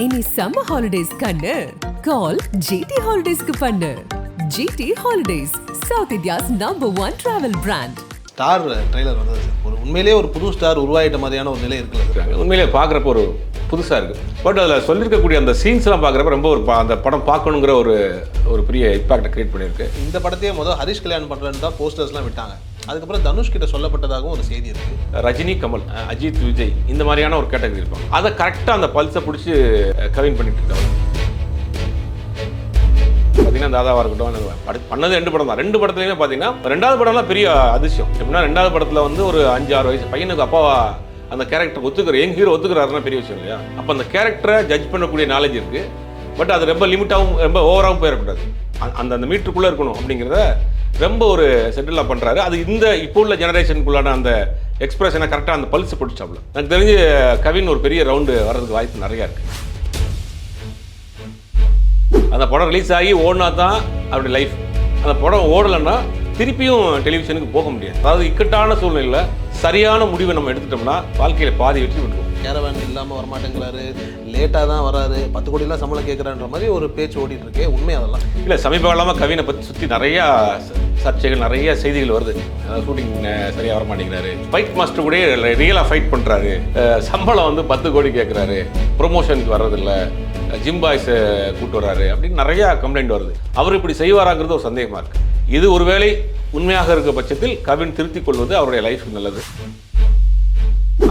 இனி summer holidays கண்ணு கால் GT ஹாலிடேஸ்க்கு பண்ணு. GT holidays, south India's #1 travel brand. Star trailer வந்தது சார். ஒரு உண்மையிலேயே ஒரு புது ஸ்டார் உருவாயிட்ட மாதிரியான ஒரு நிலை இருக்குல்ல. உண்மையிலேயே பார்க்குறப்ப ஒரு புதுசாக இருக்குது. பட் அதில் சொல்லியிருக்கக்கூடிய அந்த சீன்ஸ்லாம் பார்க்குறப்ப ரொம்ப ஒரு அந்த படம் பார்க்கணுங்கிற ஒரு பெரிய இம்பாக்டை கிரியேட் பண்ணியிருக்கு. இந்த படத்தையே ஹரிஷ் கல்யாண் பண்ணுறேன்னு தான் போஸ்டர்ஸ்லாம் விட்டாங்க. அதுக்கப்புறம் தனுஷ் கிட்ட சொல்லப்பட்டதாகவும் ஒரு செய்தி இருக்குது. ரஜினி, கமல், அஜித், விஜய் இந்த மாதிரியான ஒரு கேட்டகரி இருப்பாங்க. அதை கரெக்டாக அந்த பல்ஸை பிடிச்சி கவின் பண்ணிட்டு இருக்காங்க. பார்த்தீங்கன்னா தாதாவாக இருக்கட்டும், பண்ணது 2 படம் தான். 2 படத்துலையுமே பார்த்தீங்கன்னா 2வது படம்லாம் பெரிய அதிசயம். எப்படின்னா 2வது படத்தில் ஒரு 5-6 வயசு பையனுக்கு அப்பாவா அந்த கேரக்டர் ஒத்துக்கிற யங் ஹீரோ ஒத்துக்கிறாருன்னா பெரிய விஷயம் இல்லையா? அப்போ அந்த கேரக்டரை ஜட்ஜ் பண்ணக்கூடிய நாலேஜ் இருக்குது. பட் அது ரொம்ப லிமிட்டாகவும் ரொம்ப ஓவராகவும் போயிடக்கூடாது. அந்த மீட்டருக்குள்ளே இருக்கணும் அப்படிங்கிறத ரொம்ப ஒரு செட்டிலாக பண்ணுறாரு. அது இப்போ உள்ள ஜெனரேஷனுக்குள்ளான அந்த எக்ஸ்பிரஷனை கரெக்டாக அந்த பல்ஸ் பிடிச்சாப்புல. எனக்கு தெரிஞ்சு கவின் ஒரு பெரிய ரவுண்டு வர்றதுக்கு வாய்ப்பு நிறையா இருக்குது. அந்த படம் ரிலீஸ் ஆகி ஓடினா தான் அப்படி லைஃப். அந்த படம் ஓடலைன்னா திருப்பியும் டெலிவிஷனுக்கு போக முடியாது. அதாவது இக்கட்டான சூழ்நிலையில் சரியான முடிவை நம்ம எடுத்துட்டோம்னா வாழ்க்கையில் பாதி வெற்றி விட்டுருவோம். கேரவேன் இல்லாமல் வரமாட்டேங்கிறாரு, லேட்டாக தான் வராரு, 10 கோடிலாம் சம்பளம் கேட்குறான்ற மாதிரி ஒரு பேச்சு ஓடிட்டு இருக்கே. உண்மை அதெல்லாம் இல்லை. சமீப காலமாக கவினை பற்றி சுற்றி நிறையா சர்ச்சைகள், நிறைய செய்திகள் வருது. அதாவது ஷூட்டிங் சரியாக வர மாட்டேங்கிறாரு, ஃபைட் மாஸ்டர் கூட ரியலாக ஃபைட் பண்ணுறாரு, சம்பளம் 10 கோடி கேட்குறாரு, ப்ரொமோஷனுக்கு வர்றதில்லை, ஜிம் பாய்ஸை கூப்பிட்டு வர்றாரு அப்படின்னு நிறையா கம்ப்ளைண்ட் வருது. அவர் இப்படி செய்வாராங்கிறது ஒரு சந்தேகமாக இருக்குது. இது ஒருவேளை உண்மையாக இருக்க பட்சத்தில் கவின் திருத்திக் கொள்வது அவருடைய லைஃப் நல்லது.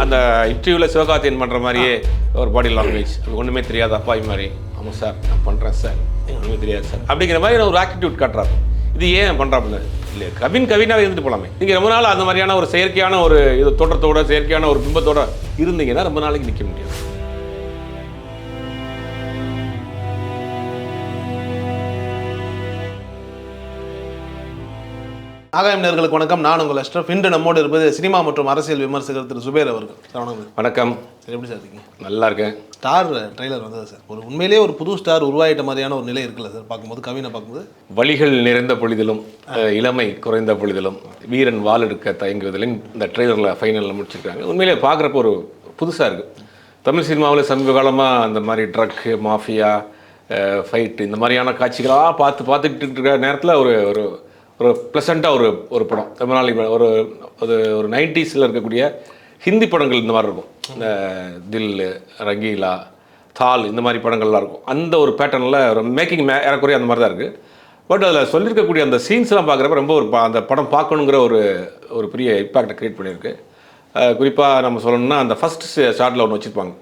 அந்த இன்டர்வியூவில் சிவகார்த்தியன் பண்ணுற மாதிரியே ஒரு பாடி லாங்குவேஜ், ஒன்றுமே தெரியாது அப்பாவி மாதிரி, ஆமாம் சார் நான் பண்ணுறேன் சார், ஒன்றுமே தெரியாது சார் அப்படிங்கிற மாதிரி ஒரு ஆட்டிடியூட் காட்டுறாரு. இது ஏன் பண்ணுறாப்புல இல்லை? கவினாக இருந்துட்டு போகலாமே. நீங்கள் ரொம்ப நாள் அந்த மாதிரியான ஒரு செயற்கையான ஒரு இது தோற்றத்தோட செயற்கையான ஒரு பிம்பத்தோட இருந்தீங்கன்னா ரொம்ப நாளைக்கு நிற்க முடியாது. ஆகாயம் நேயர்களுக்கு வணக்கம். நான் உங்கள் அஷ்ரஃப். இன்று நம்மோடு இருப்பது சினிமா மற்றும் அரசியல் விமர்சகர் திரு சுபேர் அவர்கள். வணக்கம் சார், எப்படி சார் இருக்கீங்க? நல்லா இருக்கேன். ஸ்டார் ட்ரெய்லர் வந்தது சார். ஒரு உண்மையிலேயே ஒரு புது ஸ்டார் உருவாயிட்ட மாதிரியான ஒரு நிலை இருக்குல்ல சார்? பார்க்கும்போது கவினை பார்க்கும்போது வழிகள் நிறைந்த பொழுதிலும் இளமை குறைந்த பொழுதிலும் வீரன் வால் எடுக்க தயங்குவதிலும் இந்த ட்ரெய்லரில் ஃபைனலில் முடிச்சிருக்காங்க. உண்மையிலேயே பார்க்குறப்போ ஒரு புதுசாக இருக்குது. தமிழ் சினிமாவில் சமீப காலமாக அந்த மாதிரி ட்ரக் மாஃபியா ஃபைட் இந்த மாதிரியான காட்சிகளாக பார்த்துக்கிட்டு இருக்கிற நேரத்தில் ஒரு ப்ளசண்ட்டாக ஒரு படம். ரொம்ப நாளைக்கு ஒரு 90s இருக்கக்கூடிய ஹிந்தி படங்கள் இந்த மாதிரி இருக்கும். இந்த தில், ரங்கீலா, தால் இந்த மாதிரி படங்கள்லாம் இருக்கும். அந்த ஒரு பேட்டர்னில் ஒரு மேக்கிங் ஏறக்குறைய அந்த மாதிரி தான் இருக்குது. பட் அதில் சொல்லியிருக்கக்கூடிய அந்த சீன்ஸ்லாம் பார்க்குறப்ப ரொம்ப அந்த படம் பார்க்கணுங்கிற ஒரு பெரிய இம்பாக்டை க்ரியேட் பண்ணியிருக்கு. குறிப்பாக நம்ம சொல்லணும்னா அந்த ஃபஸ்ட் ஷார்ட்டில் ஒன்று வச்சுருப்பாங்க.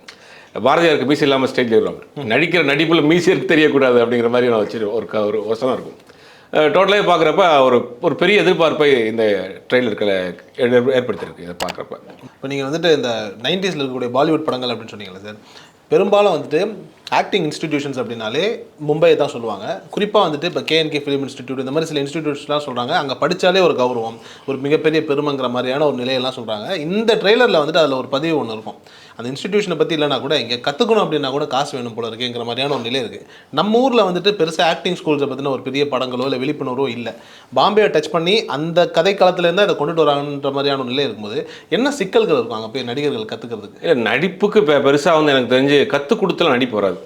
பாரதியாருக்கு மீசி இல்லாமல் ஸ்டேஜில் வருவாங்க. நடிக்கிற நடிப்பில் மீசியருக்கு தெரியக்கூடாது அப்படிங்கிற மாதிரி நான் ஒரு வசனம் இருக்கும். டோட்டலாக பார்க்குறப்ப ஒரு பெரிய எதிர்பார்ப்பை இந்த ட்ரெய்லர்கள் ஏற்படுத்தியிருக்கு. இதை பார்க்குறப்ப இப்போ நீங்கள் இந்த 90s இருக்கக்கூடிய பாலிவுட் படங்கள் அப்படின்னு சொன்னீங்களே சார், பெரும்பாலும் ஆக்டிங் இன்ஸ்டிடியூஷன்ஸ் அப்படின்னாலே மும்பையை தான் சொல்லுவாங்க. குறிப்பாக இப்போ கேஎன்கே ஃபிலிம் இன்ஸ்டிடியூட் இந்த மாதிரி சில இன்ஸ்டிடியூட்ஸ்லாம் சொல்கிறாங்க. அங்கே படித்தாலே ஒரு கௌரவம், ஒரு மிகப்பெரிய பெருமைங்கிற மாதிரியான ஒரு நிலையெல்லாம் சொல்கிறாங்க. இந்த ட்ரெய்லரில் அதில் ஒரு பதிவு ஒன்று இருக்கும். அந்த இன்ஸ்டிடியூஷனை பற்றி இல்லைனா கூட இங்கே கற்றுக்கணும் அப்படின்னா கூட காசு வேணும் போல இருக்குங்கிற மாதிரியான ஒரு நிலை இருக்குது. நம்ம ஊரில் பெருசாக ஆக்டிங் ஸ்கூல்ஸை பற்றின ஒரு பெரிய படங்களோ இல்லை விழிப்புணர்வோ இல்லை. பாம்பேயை டச் பண்ணி அந்த கதை காலத்துலேருந்து அதை கொண்டுட்டு வராங்கன்ற மாதிரியான ஒரு நிலை இருக்கும்போது என்ன சிக்கல்கள் இருக்கும் அங்கே போய் நடிகர்கள் கற்றுக்கிறதுக்கு? இல்லை, நடிப்புக்கு பெருசாக எனக்கு தெரிஞ்சு கற்றுக் கொடுத்தலாம் நடிப்பு வராது.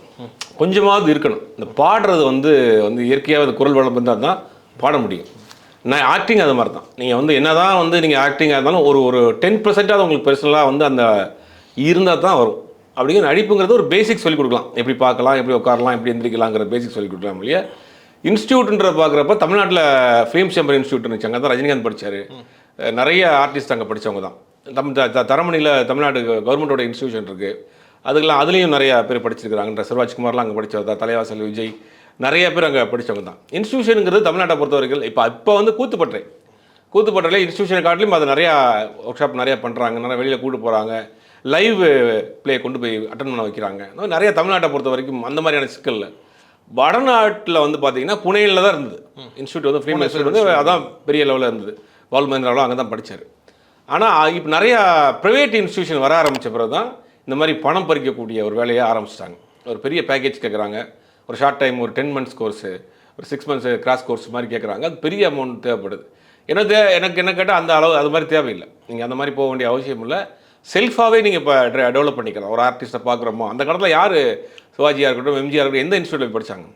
கொஞ்சமாவது இருக்கணும். இந்த பாடுறது இயற்கையாக குரல் வளம் இருந்தால் தான் பாட முடியும். ஆக்டிங் அது மாதிரி தான். நீங்கள் என்ன தான் நீங்கள் ஆக்டிங்காக இருந்தாலும் ஒரு 10% உங்களுக்கு பர்சனலாக அந்த இருந்தால் தான் வரும். அப்படிங்கிற நடிப்புங்கிறது ஒரு பேசிக் சொல்லிக் கொடுக்கலாம். எப்படி பார்க்கலாம், எப்படி உட்காரலாம், எப்படி எந்திரிக்கலாங்கிற பேசிக் சொல்லிக் கொடுக்கலாம் இல்லையா? இன்ஸ்டியூட்ன்ற பார்க்குறப்ப தமிழ்நாட்டில் ஃபிலிம் சேம்பர் இன்ஸ்டியூட் இருந்துச்சு. அங்கே தான் ரஜினிகாந்த் படித்தார். நிறைய ஆர்டிஸ்ட் அங்கே படித்தவங்க தான். தரமணியில் தமிழ்நாடு கவர்மெண்ட்டோட இன்ஸ்டியூஷன் இருக்குது. அதுலேயும் நிறைய பேர் படிச்சிருக்கிறாங்க. சிவராஜ்குமார்லாம் அங்கே படித்தவர் தான். தலைவாசல் விஜய் நிறைய பேர் அங்கே படித்தவங்க தான். இன்ஸ்டியூஷனுங்கிறது தமிழ்நாட்டை பொறுத்தவரைக்கும் இப்போ கூத்துப்பட்றையில் இன்ஸ்டியூஷனை காட்டிலும் அது நிறையா ஒர்க் ஷாப் நிறையா பண்ணுறாங்க. நிறைய வெளியில் கூட்டு போகிறாங்க. லைவ் ப்ளே கொண்டு போய் அட்டன் பண்ண வைக்கிறாங்க. நிறைய தமிழ்நாட்டை பொறுத்த வரைக்கும் அந்த மாதிரியான சிக்கல். வடநாட்டில் பார்த்தீங்கன்னா புனேயில் தான் இருந்தது இன்ஸ்டியூட். ஃபிலிம் இன்ஸ்டியூட் அதான் பெரிய லெவலில் இருந்தது. பால் மகேந்திராவும் அங்கே தான் படித்தார். ஆனால் இப்போ நிறையா ப்ரைவேட் இன்ஸ்டியூஷன் வர ஆரம்பித்த பிறகு தான் இந்த மாதிரி பணம் பறிக்கக்கூடிய ஒரு வேலையை ஆரம்பிச்சிட்டாங்க. ஒரு பெரிய பேக்கேஜ் கேட்குறாங்க. ஒரு ஷார்ட் டைம், ஒரு 10 months கோர்ஸு, ஒரு 6 months கிராஸ் கோர்ஸ் மாதிரி கேட்குறாங்க. அது பெரிய அமௌண்ட் தேவைப்படுது. எனக்கு என்ன கேட்டால் அந்த அளவு அது மாதிரி தேவையில்லை. நீங்கள் அந்த மாதிரி போக வேண்டிய அவசியம் இல்லை. செல்ஃபாகவே நீங்கள் இப்போ டெவலப் பண்ணிக்கலாம். ஒரு ஆர்டிஸ்ட்டை பார்க்குறோமோ அந்த காலத்தில் யார் சிவாஜியாக இருக்கட்டும், எம்ஜிஆர் இருக்கட்டும், எந்த இன்ஸ்டியூட்டில் படித்தாங்க?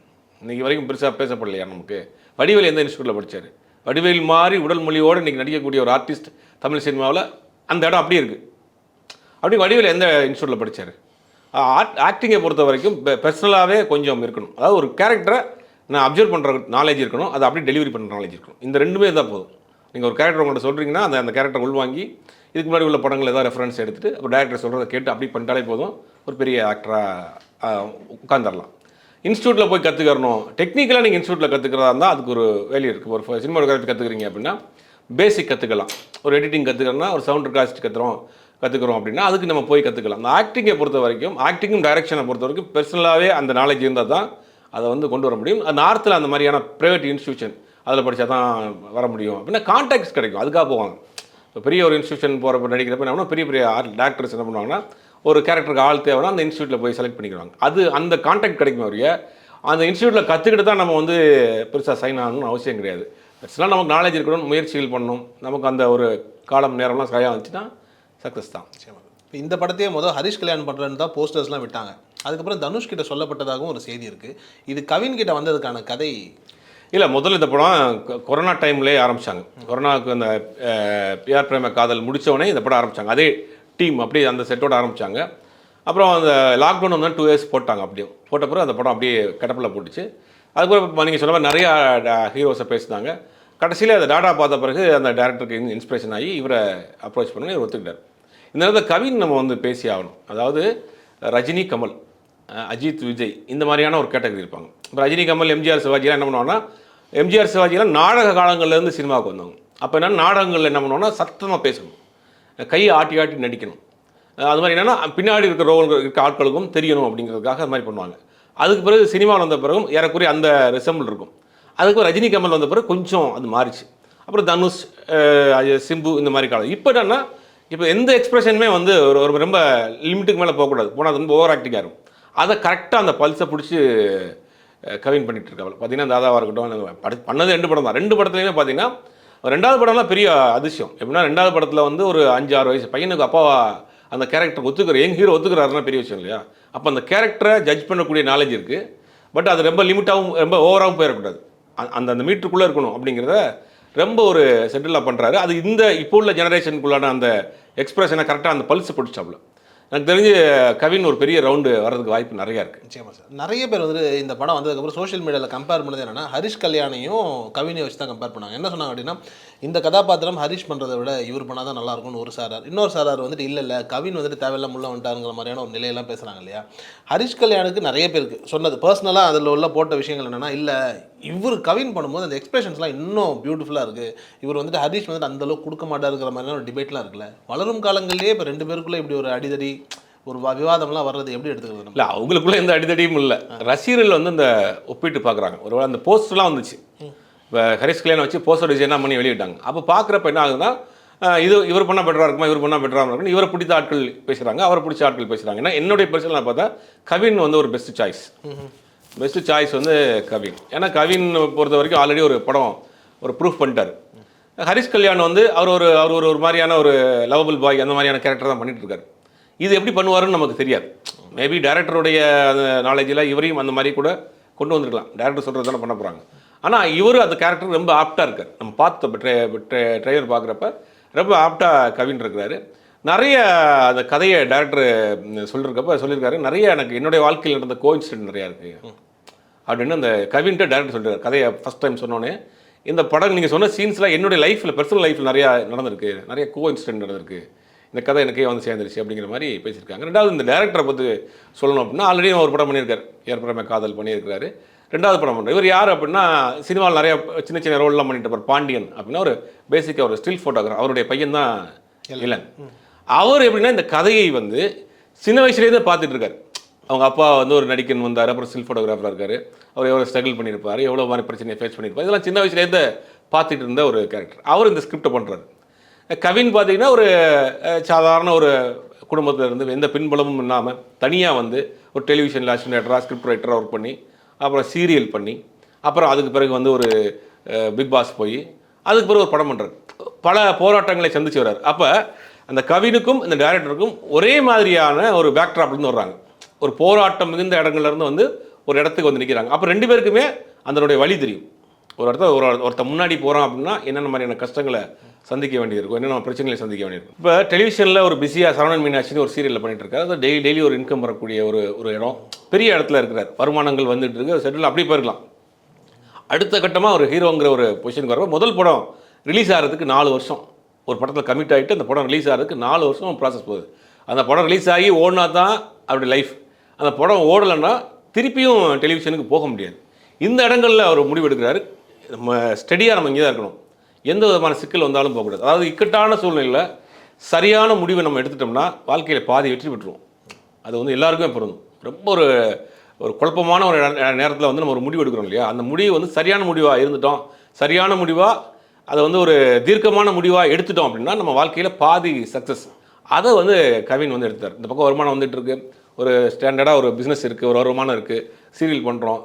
இன்றைக்கி வரைக்கும் பெருசாக பேசப்படலையா நமக்கு? வடிவேல் எந்த இன்ஸ்டியூட்டில் படித்தார்? வடிவேல் மாதிரி உடல் மொழியோடு இன்றைக்கி நடிக்கக்கூடிய ஒரு ஆர்டிஸ்ட் தமிழ் சினிமாவில் அந்த இடம் அப்படியே இருக்குது. அப்படி வடிவேல் எந்த இன்ஸ்டியூட்டில் படித்தார்? ஆக்டிங்கை பொறுத்த வரைக்கும் பர்சனலாகவே கொஞ்சம் இருக்கணும். அதாவது ஒரு கேரக்டரை நான் அப்சர்வ் பண்ணுற நாலேஜ் இருக்கணும், அதை அப்படியே டெலிவரி பண்ணுற நாலேஜ் இருக்கணும். இந்த ரெண்டுமே தான் போதும். நீங்கள் ஒரு கேரக்டர் உங்கள்கிட்ட சொல்கிறீங்கன்னா அந்த கேரக்டர் உள்வாங்கி இதுக்கு முன்னாடி உள்ள படங்கள் ஏதாவது ரெஃபரன்ஸ் எடுத்துகிட்டு அப்புறம் டேரக்டர் சொல்கிறத கேட்டு அப்படி பண்ணிட்டாலே போதும், ஒரு பெரிய ஆக்டராக உட்காந்துடலாம். இன்ஸ்டியூட்டில் போய் கற்றுக்கறணும். டெக்னிக்கலாக நீங்கள் இன்ஸ்டியூட்டில் கற்றுக்கிறதா இருந்தால் அதுக்கு ஒரு வேல்யூ இருக்குது. ஒரு சினிமாட்டோகிராஃபி கற்றுக்குறீங்க அப்படின்னா பேசிக் கற்றுக்கலாம். ஒரு எடிட்டிங் கற்றுக்கிறோன்னா, ஒரு சவுண்ட் காஸ்ட் கற்றுக்குறோம் அப்படின்னா அதுக்கு நம்ம போய் கற்றுக்கலாம். அந்த ஆக்டிங்கை பொறுத்த வரைக்கும், ஆக்டிங்கும் டைரக்ஷனை பொறுத்த வரைக்கும் பர்சனலாகவே அந்த நாலேஜ் இருந்தால் தான் அதை வந்து கொண்டு வர முடியும். நார்த்தில் அந்த மாதிரியான ப்ரைவேட் இன்ஸ்டியூஷன் அதில் படித்தா தான் வர முடியும் அப்படின்னா கான்டாக்ட்ஸ் கிடைக்கும், அதுக்காக போவாங்க. இப்போ பெரிய ஒரு இன்ஸ்டியூஷன் போகிறப்ப நடிக்கிறப்ப என்ன பெரிய பெரிய டேரக்டர்ஸ் என்ன பண்ணுவாங்கன்னா, ஒரு கேரக்டருக்கு ஆள் தேவைன்னா அந்த இன்ஸ்டியூட்டில் போய் செலக்ட் பண்ணிக்கிறாங்க. அந்த கான்டாக்ட் கிடைக்கும். வரைய அந்த இன்ஸ்டியூட்டில் கற்றுக்கிட்டு தான் நம்ம வந்து பெருசாக சைன் ஆகணும்னு அவசியம் கிடையாது. பெருசாக நமக்கு நாலேஜ் இருக்கணும், முயற்சிகள் பண்ணணும், நமக்கு அந்த ஒரு காலம் நேரம்லாம் சரியாக வந்துச்சுன்னா சக்ஸஸ் தான். இப்போ இந்த படத்தையே ஹரிஷ் கல்யாண் பண்ணுறன்னு தான் போஸ்டர்ஸ்லாம் விட்டாங்க. அதுக்கப்புறம் தனுஷ் கிட்ட சொல்லப்பட்டதாகவும் ஒரு செய்தி இருக்குது. இது கவின் கிட்ட வந்ததுக்கான கதை இல்லை. முதல்ல இந்த படம் கொரோனா டைம்லேயே ஆரம்பித்தாங்க. கொரோனாவுக்கு அந்த பிஆர் பிரேம காதல் முடித்தவொடனே இந்த படம் ஆரம்பித்தாங்க. அதே டீம் அப்படியே அந்த செட்டோடு ஆரம்பித்தாங்க. அப்புறம் அந்த லாக்டவுன் வந்து 2 இயர்ஸ் போட்டாங்க. அப்படியும் போட்ட பிறகு அந்த படம் அப்படியே கடப்பில் போட்டுச்சு. அதுக்கப்புறம் நீங்கள் சொன்ன மாதிரி நிறையா ஹீரோஸை பேசினாங்க. கடைசியில் அந்த டாடா பார்த்த பிறகு அந்த டேரக்டருக்கு இன்ஸ்பிரேஷன் ஆகி இவரை அப்ரோச் பண்ணி இவர் ஒத்துக்கிட்டார். இந்த நேரத்தில் கவின் நம்ம வந்து பேசி ஆகணும். அதாவது ரஜினி, கமல், அஜித், விஜய் இந்த மாதிரியான ஒரு கேட்டகரி இருப்பாங்க. இப்போ ரஜினி, கமல், எம்ஜிஆர், சிவாஜிலாம் என்ன பண்ணுவாங்கன்னா, எம்ஜிஆர், சிவாஜிலாம் நாடக காலங்கள்லேருந்து சினிமாவுக்கு வந்தவங்க. அப்போ என்னென்னா நாடகங்களில் என்ன பண்ணுவோன்னா சத்தமாக பேசணும், கையை ஆட்டி ஆட்டி நடிக்கணும். அது மாதிரி என்னென்னா பின்னாடி இருக்கிற இருக்க ஆட்களுக்கும் தெரியணும் அப்படிங்கிறதுக்காக அது மாதிரி பண்ணுவாங்க. அதுக்கு பிறகு சினிமாவில் வந்த பிறகும் ஏறக்குறைய அந்த ரிசம்பிள் இருக்கும். அதுக்கு ரஜினி, கமல் வந்த பிறகு கொஞ்சம் அது மாறிச்சு. அப்புறம் தனுஷ், சிம்பு இந்த மாதிரி காலம். இப்போ என்னன்னா இப்போ எந்த எக்ஸ்பிரஷனுமே வந்து ஒரு ரொம்ப லிமிட்டுக்கு மேலே போகக்கூடாது. போனால் அது ரொம்ப ஓவர் ஆக்டிங்காக இருக்கும். அதை கரெக்டாக அந்த பல்ஸை பிடிச்சி கவின் பண்ணிகிட்டு இருக்காங்க. பார்த்தீங்கன்னா தாதாவாக இருக்கட்டும், பண்ணது 2 படம் தான். 2 படத்துலையுமே பார்த்தீங்கன்னா 2வது படம்லாம் பெரிய அதிசயம். எப்படின்னா 2வது படத்தில் வந்து ஒரு 5-6 வயசு பையனுக்கு அப்பாவா அந்த கேரக்டர் யங் ஹீரோ ஒத்துக்கிறாருன்னா பெரிய விஷயம் இல்லையா? அப்போ அந்த கேரக்டரை ஜட்ஜ் பண்ணக்கூடிய நாலேஜ் இருக்குது. பட் அது ரொம்ப லிமிட்டாகவும் ரொம்ப ஓவராகவும் போயிடக்கூடாது. அந்த மீட்டருக்குள்ளே இருக்கணும் அப்படிங்கிறத ரொம்ப ஒரு செட்டிலாக பண்ணுறாரு. அது இப்போ உள்ள ஜெனரேஷனுக்குள்ளான அந்த எக்ஸ்பிரஷனை கரெக்டாக அந்த பல்ஸ் பிடிச்சாப்புல. எனக்கு தெரிஞ்சு கவின் ஒரு பெரிய ரவுண்டு வரதுக்கு வாய்ப்பு நிறையா இருக்குது. நிச்சயமாக சார். நிறைய பேர் வந்து இந்த படம் வந்ததுக்கப்புறம் சோஷியல் மீடியாவில் கம்பேர் பண்ணது என்னென்னா, ஹரிஷ் கல்யாணையும் கவினையும் வச்சு தான் கம்பேர் பண்ணாங்க. என்ன சொன்னாங்க அப்படின்னா, இந்த கதாபாத்திரம் ஹரிஷ் பண்ணுறதை விட இவர் பண்ணால் தான் நல்லாயிருக்கும்னு ஒரு சாரார். இன்னொரு சாரார் வந்துட்டு இல்லை கவின் வந்துட்டு தேவையில்லாம உள்ள வந்துட்டாருங்கிற மாதிரியான ஒரு நிலையெல்லாம் பேசுகிறாங்க இல்லையா? ஹரிஷ் கல்யாணுக்கு நிறைய பேருக்கு சொன்னது பர்சனலாக அதில் உள்ள போட்ட விஷயங்கள் என்னென்னா, இல்லை இவர் கவின் பண்ணும்போது அந்த எக்ஸ்பிரஷன்ஸ்லாம் இன்னும் பியூட்டிஃபுல்லாக இருக்குது, இவர் வந்துட்டு ஹரிஷ் வந்துட்டு அந்தளவுக்கு கொடுக்க மாட்டாருங்கிற மாதிரியான ஒரு டிபேட்லாம் இருக்குல்ல. வளரும் காலங்கள்லேயே இப்போ 2 பேருக்குள்ளே இப்படி ஒரு அடிதடி ஒரு விவாதம்லாம் வர்றது எப்படி எடுத்துக்கிறது? இல்லை, அவங்களுக்குள்ள எந்த அடிதடியும் இல்லை. ரசிகர்கள் வந்து இந்த ஒப்பிட்டு பார்க்குறாங்க. ஒருவேளை அந்த போஸ்டர்லாம் வந்துச்சு, இப்போ ஹரிஷ் கல்யாணம் வச்சு போஸ்டர் டிசைனாக பண்ணி வெளியிட்டாங்க. அப்போ பார்க்குறப்ப என்ன ஆகுதுன்னா, இவர் பண்ணால் பெட்டராக இருக்குமா, இவர் பண்ணால் பெட்டராக இருக்குன்னு இவரை பிடித்த ஆட்கள் பேசுகிறாங்க, அவரை பிடிச்ச ஆட்கள் பேசுகிறாங்க. ஏன்னா என்னுடைய பர்சனல் நான் பார்த்தா கவின் வந்து ஒரு பெஸ்ட் சாய்ஸ் வந்து கவின். ஏன்னா கவின் பொறுத்த வரைக்கும் ஆல்ரெடி ஒரு படம் ஒரு ப்ரூஃப் பண்ணிட்டார். ஹரிஷ் கல்யாணம் வந்து அவர் ஒரு மாதிரியான ஒரு லவபிள் பாய் அந்த மாதிரியான கேரக்டர் தான் பண்ணிட்டு இருக்காரு. இது எப்படி பண்ணுவாருன்னு நமக்கு தெரியாது. மேபி டேரக்டருடைய அந்த நாலேஜில் இவரையும் அந்த மாதிரி கூட கொண்டு வந்திருக்கலாம். டேரக்டர் சொல்கிறது தானே பண்ண போகிறாங்க. ஆனால் இவர் அந்த கேரக்டர் ரொம்ப ஆப்டாக இருக்கார். நம்ம பார்த்த ட்ரெய்லர் பார்க்குறப்ப ரொம்ப ஆப்டாக கவின் இருக்கிறாரு. நிறைய அந்த கதையை டேரக்டர் சொல்லியிருக்காரு. நிறைய எனக்கு என்னுடைய வாழ்க்கையில் நடந்த கோஇன்சிடென்ட் நிறையா இருக்குது அப்படின்னு அந்த கவின்ட்டு டேரக்டர் சொல்லியிருக்காரு. கதையை ஃபஸ்ட் டைம் சொன்னோன்னே இந்த படம் நீங்கள் சொன்ன சீன்ஸ்லாம் என்னுடைய லைஃப்பில் பர்சனல் லைஃப்பில் நிறையா நடந்திருக்கு, நிறைய கோஇன்சிடென்ட் நடந்திருக்கு, இந்த கதை எனக்கே வந்து சேர்ந்துருச்சு அப்படிங்கிற மாதிரி பேசியிருக்காங்க. 2வது இந்த டேரக்டரை பற்றி சொல்லணும் அப்படின்னா, ஆல்ரெடி ஒரு படம் பண்ணியிருக்காரு, ஏற்கனவே காதல் பண்ணியிருக்காரு. 2வது படம் பண்ணுறாரு. இவர் யார் அப்படின்னா, சினிமாவில் நிறையா சின்ன சின்ன ரோல்லாம் பண்ணிட்டு இருப்பார். பாண்டியன் அப்படின்னா ஒரு பேசிக்காக ஒரு ஸ்டில் ஃபோட்டோகிராஃபர். அவருடைய பையன் தான் இளன். அவர் எப்படின்னா இந்த கதையை வந்து சின்ன வயசுலேருந்தே பார்த்துட்டு இருக்காரு. அவங்க அப்பா வந்து ஒரு நடிகன் வந்தார், அப்புறம் ஸ்டில் ஃபோட்டோகிராஃபராக இருக்கார். அவர் எவ்வளோ ஸ்ட்ரகிள் பண்ணியிருப்பார், எவ்வளோ மாதிரி பிரச்சனையை ஃபேஸ் பண்ணியிருப்பார், இதெல்லாம் சின்ன வயசுலேருந்து பார்த்துட்டு இருந்த ஒரு கேரக்டர். அவர் இந்த ஸ்கிரிப்டை பண்ணுறாரு. கவின் பார்த்தீங்கன்னா ஒரு சாதாரண ஒரு குடும்பத்தில் இருந்து எந்த பின்புலமும் இல்லாமல் தனியாக வந்து ஒரு டெலிவிஷனில் அசிஸ்டன்ட் ஸ்கிரிப்ட் ரைட்டராக ஒர்க் பண்ணி, அப்புறம் சீரியல் பண்ணி, அப்புறம் அதுக்கு பிறகு வந்து ஒரு பிக் பாஸ் போய் அதுக்கு பிறகு ஒரு படம் பண்ணுறாரு. பல போராட்டங்களை சந்திச்சு வர்றார். அப்போ அந்த கவினுக்கும் இந்த டைரக்டருக்கும் ஒரே மாதிரியான ஒரு பேக்ட்ராப்லேருந்து வர்றாங்க. ஒரு போராட்டம் மிகுந்த இடங்கள்லேருந்து வந்து ஒரு இடத்துக்கு வந்து நிற்கிறாங்க. அப்போ 2 பேருக்குமே அதனுடைய வழி தெரியும். ஒரு இடத்துல ஒருத்த முன்னாடி போகிறோம் அப்படின்னா என்னென்ன மாதிரியான கஷ்டங்களை சந்திக்க வேண்டியிருக்கும், என்னென்ன பிரச்சனைகளை சந்திக்க வேண்டியிருக்கும். இப்போ டெலிவிஷனில் ஒரு பிஸியாக சரவணன் மீனாட்சின்னு ஒரு சீரியலில் பண்ணிட்டு இருக்காரு. அது டெய்லி ஒரு இன்கம் வரக்கூடிய ஒரு இடம், பெரிய இடத்துல இருக்கிறார், வருமானங்கள் வந்துட்டு இருக்கு, செட்டில் அப்படி போயிருக்கலாம். அடுத்த கட்டமாக ஒரு ஹீரோங்கிற ஒரு பொசிஷனுக்கு வரப்போ முதல் படம் ரிலீஸ் ஆகிறதுக்கு 4 வருஷம், ஒரு படத்தில் கமிட் ஆகிட்டு அந்த படம் ரிலீஸ் ஆகிறதுக்கு 4 வருஷம் ப்ராசஸ் போகுது. அந்த படம் ரிலீஸ் ஆகி ஓடினா தான் அவருடைய லைஃப். அந்த படம் ஓடலைன்னா திருப்பியும் டெலிவிஷனுக்கு போக முடியாது. இந்த இடங்களில் அவர் முடிவு எடுக்கிறாரு, நம்ம ஸ்டடியாக நம்ம இங்கே தான் இருக்கணும், எந்த விதமான சிக்கல் வந்தாலும் போகக்கூடாது. அதாவது இக்கட்டான சூழ்நிலையில் சரியான முடிவை நம்ம எடுத்துட்டோம்னா வாழ்க்கையில் பாதி வெற்றி பெற்றுருவோம். அது வந்து எல்லாருக்குமே பொருந்தும். ரொம்ப ஒரு குழப்பமான ஒரு நேரத்தில் வந்து நம்ம ஒரு முடிவு எடுக்கிறோம் இல்லையா, அந்த முடிவு வந்து சரியான முடிவாக இருந்துட்டோம், சரியான முடிவாக அதை வந்து ஒரு தீர்க்கமான முடிவாக எடுத்துட்டோம் அப்படின்னா நம்ம வாழ்க்கையில் பாதி சக்ஸஸ். அதை வந்து கவின் வந்து எடுத்தார். இந்த பக்கம் வருமானம் வந்துட்டு இருக்கு, ஒரு ஸ்டாண்டர்டாக ஒரு பிஸ்னஸ் இருக்குது, ஒரு வருமானம் இருக்குது, சீரியல் பண்ணுறோம்,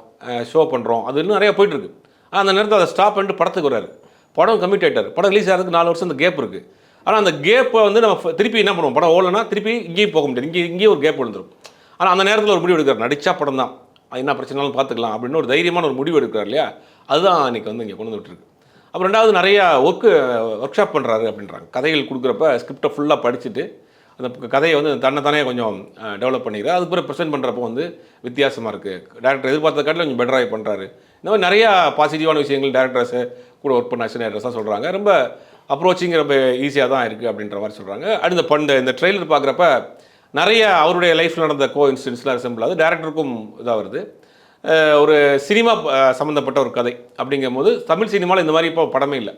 ஷோ பண்ணுறோம், அது இன்னும் நிறையா போயிட்டுருக்கு. அந்த நேரத்தில் அதை ஸ்டாப் பண்ணிட்டு படத்துக்கு வர்றாரு. படம் கமிட் ஆகிட்டார். படம் ரிலீஸ் ஆகிறதுக்கு 4 வருஷம் அந்த கேப் இருக்குது. ஆனால் அந்த கேப்பை வந்து நம்ம திருப்பி என்ன பண்ணுவோம், படம் ஓடலைன்னா திருப்பி இங்கேயும் போக முடியாது, இங்கேயும் ஒரு கேப் விழுந்துடும். ஆனால் அந்த நேரத்தில் ஒரு முடிவு எடுக்கிறார், நடித்தா படம் தான், என்ன பிரச்சனைனாலும் பார்த்துக்கலாம் அப்படின்னு ஒரு தைரியமான ஒரு முடிவு எடுக்கிறார் இல்லையா, அதுதான் இன்றைக்கி வந்து இங்கே கொண்டு வந்துட்டுருக்கு. அப்புறம் 2வது நிறையா ஒர்க் ஷாப் பண்ணுறாரு அப்படின்றாங்க. கதைகள் கொடுக்குறப்ப ஸ்கிரிப்டை ஃபுல்லாக படிச்சுட்டு அந்த கதையை வந்து தன்னைத்தானே கொஞ்சம் டெவலப் பண்ணிக்கிறார். அதுக்கு பிறகு ப்ரெசென்ட் பண்ணுறப்போ வந்து வித்தியாசமாக இருக்குது, டேரக்டர் எதிர்பார்த்த காட்டில் கொஞ்சம் பெட்டராகி பண்ணுறாரு. இந்த மாதிரி நிறையா பாசிட்டிவான விஷயங்கள் டேரக்டர்ஸை கூட ஒர்க் பண்ண அசினேட்டர்ஸாக சொல்கிறாங்க. ரொம்ப அப்ரோச்சிங் ரொம்ப ஈஸியாக தான் இருக்குது அப்படின்ற மாதிரி சொல்கிறாங்க. அடுத்த இந்த ட்ரெய்லர் பார்க்குறப்ப நிறைய அவருடைய லைஃப்பில் நடந்த இன்சிடென்ட்ஸ்லாம் ரிசம்பிள் ஆகுது, டேரக்டருக்கும் இதாக வருது. ஒரு சினிமா சம்மந்தப்பட்ட ஒரு கதை அப்படிங்கும்போது தமிழ் சினிமாவில் இந்த மாதிரி இப்போ படமே இல்லை.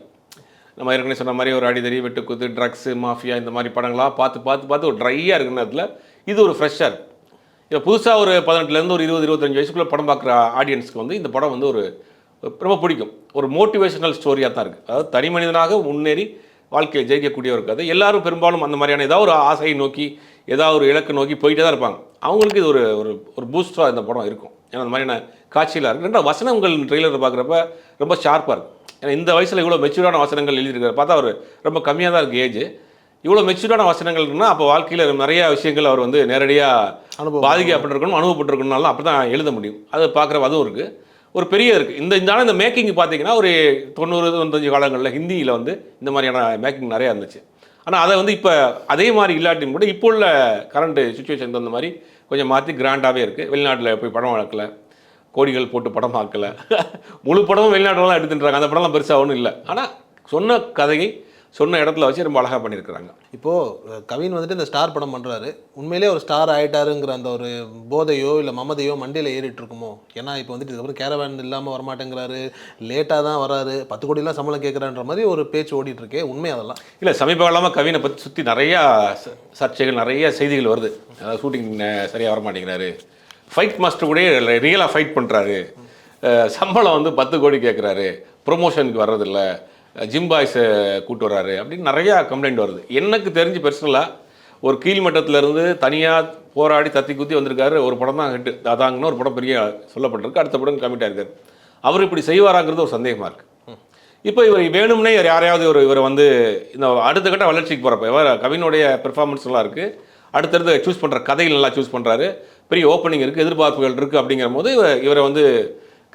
நம்ம ஏற்கனவே சொன்ன மாதிரி ஒரு அடிதடி, வெட்டுக்குத்து, ட்ரக்ஸு, மாஃபியா இந்த மாதிரி படங்களாக பார்த்து ஒரு ட்ரையாக இருக்கிற நேரத்தில் இது ஒரு ஃப்ரெஷ்ஷாக இருக்குது. இப்போ புதுசாக ஒரு 18லேருந்து ஒரு 20-25 வயசுக்குள்ளே படம் பார்க்குற ஆடியன்ஸ்க்கு வந்து இந்த படம் வந்து ஒரு ரொம்ப பிடிக்கும். ஒரு மோட்டிவேஷனல் ஸ்டோரியாக தான் இருக்குது. அதாவது தனி மனிதனாக முன்னேறி வாழ்க்கையை ஜெயிக்கக்கூடிய ஒரு கதை. எல்லாரும் பெரும்பாலும் அந்த மாதிரியான ஏதாவது ஒரு ஆசையை நோக்கி, ஏதாவது ஒரு இலக்கை நோக்கி போயிட்டே தான் இருப்பாங்க. அவங்களுக்கு இது ஒரு பூஸ்டராக இந்த படம் இருக்கும். ஏன்னா அந்த மாதிரியான காட்சியில் இருக்குது. 2 வசனங்கள் ட்ரெய்லர் பார்க்குறப்ப ரொம்ப ஷார்ப்பாக இருக்குது. ஏன்னா இந்த வயசில் இவ்வளோ மெச்சூரான வசனங்கள் எழுதியிருக்காரு. பார்த்தா அவர் ரொம்ப கம்மியாக தான் இருக்குது ஏஜ். இவ்வளோ மெச்சூரான வசனங்கள் இருக்குன்னா அப்போ வாழ்க்கையில் நிறையா விஷயங்கள் அவர் வந்து நேரடியாக பாதிக்கப்பட்டிருக்கணும், அனுபவப்பட்டிருக்கணும்னாலும் அப்படி தான் எழுத முடியும். அது பார்க்குறப்ப அதுவும் இருக்குது. ஒரு பெரிய இருக்குது. இந்த மேக்கிங் பார்த்தீங்கன்னா ஒரு 90-95 காலங்களில் ஹிந்தியில் வந்து இந்த மாதிரியான மேக்கிங் நிறையா இருந்துச்சு. ஆனால் அதை வந்து இப்போ அதே மாதிரி இல்லாட்டியும் கூட இப்போ உள்ள கரண்ட் சுச்சுவேஷன் தகுந்த மாதிரி கொஞ்சம் மாற்றி கிராண்டாகவே இருக்குது. வெளிநாட்டில் போய் படம் வளர்க்கலை, கோடிகள் போட்டு படம் பார்க்கல, முழு படமும் வெளிநாட்டுலாம் எடுத்துட்டுறாங்க. அந்த படம்லாம் பெருசாக ஒன்றும் இல்லை. ஆனால் சொன்ன கதையை சொன்ன இடத்துல வச்சு ரொம்ப அழகாக பண்ணியிருக்கிறாங்க. இப்போது கவின் வந்துட்டு இந்த ஸ்டார் படம் பண்ணுறாரு, உண்மையிலே ஒரு ஸ்டார் ஆகிட்டாருங்கிற அந்த ஒரு போதையோ இல்லை மமதையோ மண்டியில் ஏறிட்டு இருக்குமோ? ஏன்னா இப்போ வந்துட்டு இதுக்கப்புறம் கேரவேன் இல்லாமல் வரமாட்டேங்கிறாரு, லேட்டாக தான் வராரு, 10 கோடிலாம் சம்பளம் கேட்குறான்ற மாதிரி ஒரு பேச்சு ஓடிட்டு இருக்கே, உண்மை அதெல்லாம் இல்லை? சமீப காலமாக கவினை பற்றி சுற்றி நிறையா சர்ச்சைகள், நிறைய செய்திகள் வருது. அதாவது ஷூட்டிங் சரியாக வரமாட்டேங்கிறாரு, ஃபைட் மாஸ்டர் கூட ரியலாக ஃபைட் பண்ணுறாரு, சம்பளம் வந்து 10 கோடி கேட்குறாரு, ப்ரொமோஷனுக்கு வர்றதில்லை, ஜிம் பாய்ஸை கூட்டு வர்றாரு அப்படின்னு நிறையா கம்ப்ளைண்ட் வருது. எனக்கு தெரிஞ்சு பர்சனலாக ஒரு கீழ்மட்டத்திலேருந்து தனியாக போராடி தத்தி குத்தி வந்திருக்காரு. ஒரு படம் தான் ஹிட்டு, அதாங்கன்னு ஒரு படம் பெரிய சொல்லப்பட்டிருக்கு, அடுத்த படம் கமிட் ஆகிருக்காரு. அவர் இப்படி செய்வாராங்கிறது ஒரு சந்தேகமாக இருக்குது. இப்போ இவர் வேணும்னே யாரையாவது இவரை வந்து இந்த அடுத்த கட்ட வளர்ச்சிக்கு போகிறப்ப இவர் கவினுடைய பெர்ஃபார்மன்ஸ் நல்லா இருக்குது, அடுத்தடுத்து சூஸ் பண்ணுற கதைகள் நல்லா சூஸ் பண்ணுறாரு, பெரிய ஓப்பனிங் இருக்குது, எதிர்பார்ப்புகள் இருக்குது. அப்படிங்கிற போது இவரை வந்து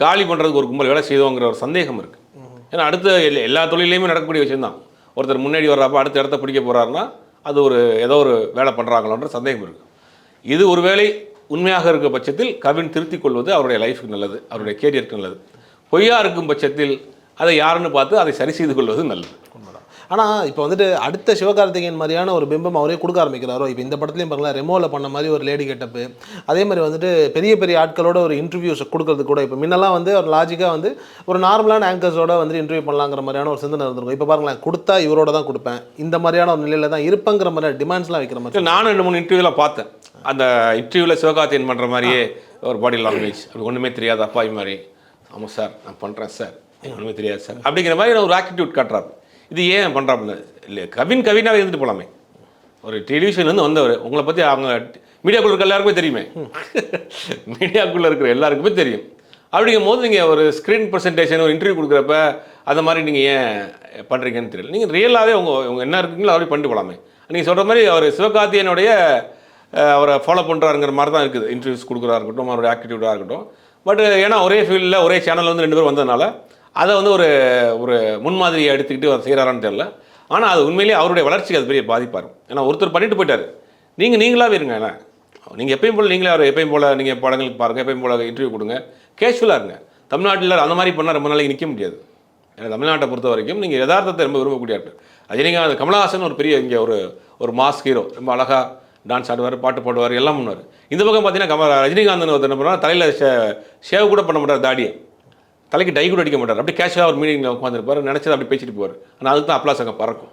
காலி பண்ணுறதுக்கு ஒரு கும்பல் வேலை செய்தோங்கிற ஒரு சந்தேகம் இருக்குது. ஏன்னா அடுத்த எல்லா தொழிலையுமே நடக்கக்கூடிய விஷயம்தான். ஒருத்தர் முன்னாடி வர்றப்ப அடுத்த இடத்த பிடிக்க போகிறாருன்னா அது ஏதோ ஒரு வேலை பண்ணுறாங்களோன்ற சந்தேகம் இருக்குது. இது ஒரு வேளை உண்மையாக இருக்க பட்சத்தில் கவின் திருத்திக் கொள்வது அவருடைய லைஃபுக்கு நல்லது, அவருடைய கேரியருக்கு நல்லது. பொய்யா இருக்கும் பட்சத்தில் அதை யாருன்னு பார்த்து அதை சரி செய்து கொள்வது நல்லது. ஆனால் இப்போ வந்துட்டு அடுத்த சிவகார்த்திகேயன் மாதிரியான ஒரு பிம்பம் அவரே கொடுக்க ஆரம்பிக்கிறாரோ? இப்போ இந்த படத்துலையும் பாருங்களேன், ரெமோவில் பண்ண மாதிரி ஒரு லேடி கெட்டப்பு, அதே மாதிரி வந்துட்டு பெரிய பெரிய ஆட்களோட ஒரு இன்டர்வியூஸ் கொடுக்கறது கூட. இப்போ முன்னெல்லாம் வந்து ஒரு லாஜிக்காக வந்து ஒரு நார்மலான ஆங்கர்ஸோட வந்து இன்டர்வியூ பண்ணலாங்கிற மாதிரியான ஒரு சிந்தனை இருந்திருக்கும். இப்போ பாருங்களேன், கொடுத்தா இவரோட தான் கொடுப்பேன், இந்த மாதிரியான ஒரு நிலையில் தான் இருப்பங்கிற மாதிரி டிமாண்ட்ஸ்லாம் வைக்கிற மாதிரி. நானும் 2-3 இன்டர்வியூவில் பார்த்தேன். அந்த இன்டர்வியூவில் சிவகார்த்திகேயன் பண்ணுற மாதிரியே ஒரு பாடி லாங்குவேஜ், அப்படி ஒன்றுமே தெரியாது அப்பாவி மாதிரி, ஆமாம் சார் நான் பண்ணுறேன் சார், ஒன்றுமே தெரியாது சார் அப்படிங்கிற மாதிரி ஒரு ஆட்டிடியூட் காட்டுறாரு. இது ஏன் பண்ணுறாப்புல? இல்லை, கவினாவே இருந்துட்டு போகலாமே. ஒரு டெலிவிஷன்லேருந்து வந்தவர், உங்களை பற்றி அவங்க மீடியாக்குள்ளே இருக்க எல்லாருக்குமே தெரியுமே, மீடியாக்குள்ளே இருக்கிற எல்லாருக்குமே தெரியும். அப்படிங்கும் போது நீங்கள் ஒரு ஸ்க்ரீன் ப்ரெசன்டேஷன், ஒரு இன்டர்வியூ கொடுக்குறப்ப அந்த மாதிரி நீங்கள் ஏன் பண்ணுறீங்கன்னு தெரியல. நீங்கள் ரியலாகவே உங்கள் என்ன இருக்குங்களோ அப்படி பண்ணிட்டு போகலாமே. நீங்கள் சொல்கிற மாதிரி அவர் சிவகார்த்தியனுடைய அவரை ஃபாலோ பண்ணுறாருங்கிற மாதிரி தான் இருக்குது. இன்டர்வியூஸ் கொடுக்குறா இருக்கட்டும், அவருடைய ஆக்டிவிட்டாக இருக்கட்டும். பட் ஏன்னா ஒரே ஃபீல்டில் ஒரே சேனல் வந்து 2 பேர் வந்ததுனால அதை வந்து ஒரு ஒரு முன்மாதிரியை எடுத்துக்கிட்டு அவர் செய்கிறாரான்னு தெரியல. ஆனால் அது உண்மையிலேயே அவருடைய வளர்ச்சிக்கு அது பெரிய பாதிப்பார். ஏன்னா ஒருத்தர் பண்ணிட்டு போயிட்டார், நீங்களாகவே இருங்க. ஏன்னா நீங்கள் எப்பயும் போல் நீங்களே அவர் எப்பயும் போல் நீங்கள் படங்களுக்கு பாருங்கள், எப்பயும் போல் இன்டர்வியூ கொடுங்க, கேஷுவலாக இருங்க. தமிழ்நாட்டில் அந்த மாதிரி பண்ணால் ரொம்ப நாளைக்கு நிற்க முடியாது. ஏன்னா தமிழ்நாட்டை பொறுத்த வரைக்கும் நீங்கள் யதார்த்தத்தை ரொம்ப விரும்பக்கூடிய ஆட்கள். ரஜினிகாந்த், கமலஹாசன் ஒரு பெரிய இங்கே ஒரு மாஸ் ஹீரோ, ரொம்ப அழகாக டான்ஸ் ஆடுவார், பாட்டு பாடுவார், எல்லாம் பண்ணுவார். இந்த பக்கம் பார்த்தீங்கன்னா ரஜினிகாந்த் ஒருத்தர் என்ன பண்ணுவார், தலையில் ஷேவ் கூட பண்ண மாட்டார், தாடியை தலைக்கு டை கூட அடிக்க மாட்டார். அப்படி கேஷுவலாக ஒரு மீட்டிங்கில் உட்காந்துருப்பார், நினச்சது அப்படி பேசிட்டு போவார். ஆனால் அதுக்கு தான் அப்ளாஸ் அங்கே பறக்கும்.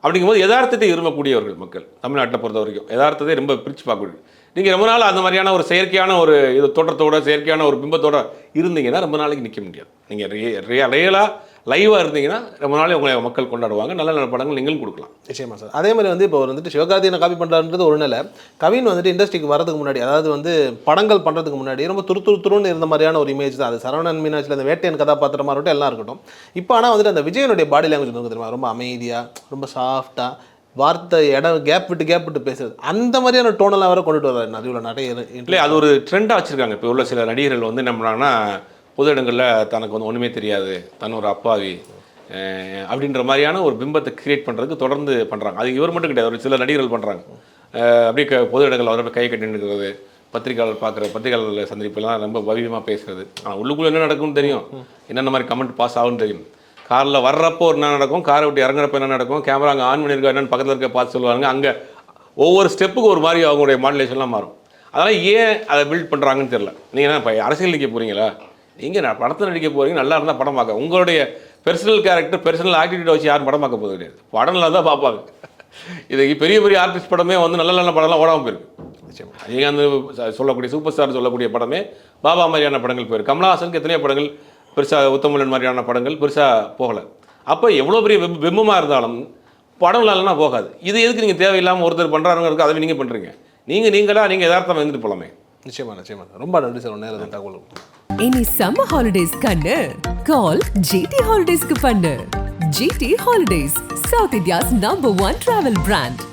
அப்படிங்கும்போது யதார்த்தத்தை விரும்பக்கூடியவர்கள் மக்கள் தமிழ்நாட்டை பொறுத்த வரைக்கும் யதார்த்தத்தை ரொம்ப பிரித்து பார்க்கக்கூடிய. நீங்கள் ரொம்ப நாள் அந்த மாதிரியான ஒரு செயற்கையான ஒரு இது தோற்றத்தோட செயற்கையான ஒரு பிம்பத்தோட இருந்தீங்கன்னா ரொம்ப நாளைக்கு நிற்க முடியாது. நீங்கள் ரியலாக லைவாக இருந்தீங்கன்னா ரொம்ப நாளைக்கு உங்களை மக்கள் கொண்டாடுவாங்க. நல்ல நல்ல படங்கள் நீங்களும் கொடுக்கலாம். நிச்சயமா சார். அதே மாதிரி வந்து இப்போ வந்துட்டு சிவகார்த்தியனை காப்பி பண்ணுறான்றது ஒரு நிலை. கவின் வந்துட்டு இண்டஸ்ட்ரிக்கு வரதுக்கு முன்னாடி, அதாவது வந்து படங்கள் பண்ணுறதுக்கு முன்னாடி ரொம்ப துருத்துருன்னு இருந்த மாதிரியான ஒரு இமேஜ் தான். அது சரவணன் மீனாட்சியில் அந்த வேட்டையன் கதாபாத்திரமாக இருக்கட்டும், எல்லாம் இருக்கட்டும். இப்போ ஆனால் வந்துட்டு அந்த விஜயனுடைய பாடி லாங்குவேஜ் வந்து தெரியுமா, ரொம்ப அமைதியாக, ரொம்ப சாஃப்டாக, வார்த்தை இடம் கேப் விட்டு பேசுறது, அந்த மாதிரியான டோனெல்லாம் வேறு கொண்டுட்டு வர்றாரு. அதுல நிறைய இல்லை, அது ஒரு ட்ரெண்டாக வச்சுருக்காங்க. இப்போ உள்ள சில நடிகர்கள் வந்து என்ன பண்ணாங்கன்னா, பொது இடங்களில் தனக்கு வந்து ஒன்றுமே தெரியாது, தன் ஒரு அப்பாவி அப்படின்ற மாதிரியான ஒரு பிம்பத்தை கிரியேட் பண்ணுறதுக்கு தொடர்ந்து பண்ணுறாங்க. அது இவர் மட்டும் கிடையாது, ஒரு சில நடிகர்கள் பண்ணுறாங்க. அப்படியே பொது இடங்களில் அவரோட கை கட்டி நிற்கிறது, பத்திரிகையாளர் சந்திப்பெல்லாம் ரொம்ப பவியமாக பேசுறது. ஆனால் உள்ளுக்குள்ளே என்ன நடக்கும்னு தெரியும், என்னென்ன மாதிரி கமெண்ட் பாஸ் ஆகும்னு தெரியும். காரில் வர்றப்போ என்ன நடக்கும், காரை விட்டு இறங்குறப்போ என்ன நடக்கும், கேமரா அங்கே ஆன் பண்ணியிருக்கா என்னன்னு பக்கத்தில் இருக்க பார்த்து சொல்லுவாங்க. அங்கே ஒவ்வொரு ஸ்டெப்புக்கு ஒரு மாதிரி அவங்களுடைய மாடுலேஷன்லாம் மாறும். அதனால் ஏன் அதை பில்ட் பண்ணுறாங்கன்னு தெரியல. நீங்கள் என்ன இப்போ அரசியல் நடிக்க போகிறீங்களா, நீங்கள் நான் படத்தை நடிக்க போகிறீங்க, நல்லா இருந்தால் படம் பார்க்க. உங்களுடைய பெர்சனல் கேரக்டர், பெர்சனல் ஆக்டிவிட்டி வச்சு யாரும் படம் பார்க்க போகிறது கிடையாது. படம் நல்லா தான் பார்ப்பாங்க. இதுக்கு பெரிய பெரிய ஆர்டிஸ்ட் படமே வந்து நல்ல நல்ல படம்லாம் ஓடாமல் போயிருக்கு. நீங்கள் அந்த சொல்லக்கூடிய சூப்பர் ஸ்டார் சொல்லக்கூடிய படமே பாபா மாதிரியான படங்கள் போயிருக்கு. கமலஹாசனுக்கு எத்தனையோ படங்கள் பெருசாக, உத்தமலன் மாதிரியான படங்கள் பெருசாக போகலை. அப்போ எவ்வளோ பெரிய பிம்பமாக இருந்தாலும் படம் இல்லைன்னா போகாது. இது எதுக்கு நீங்கள் தேவையில்லாமல் ஒருத்தர் பண்ணுறாருங்கிறது அதை நீங்கள் பண்ணுறீங்க. நீங்கள் யதார்த்தமாக இருந்துட்டு போகலாமே. நிச்சயமா. ரொம்ப நன்றி சார். நேரம் தகவல். இனி சம்மர் ஹாலிடேஸ் கண்ணு கால் GT ஹாலிடேஸ்க்கு பண்ணு. GT holidays, south India's #1 travel brand.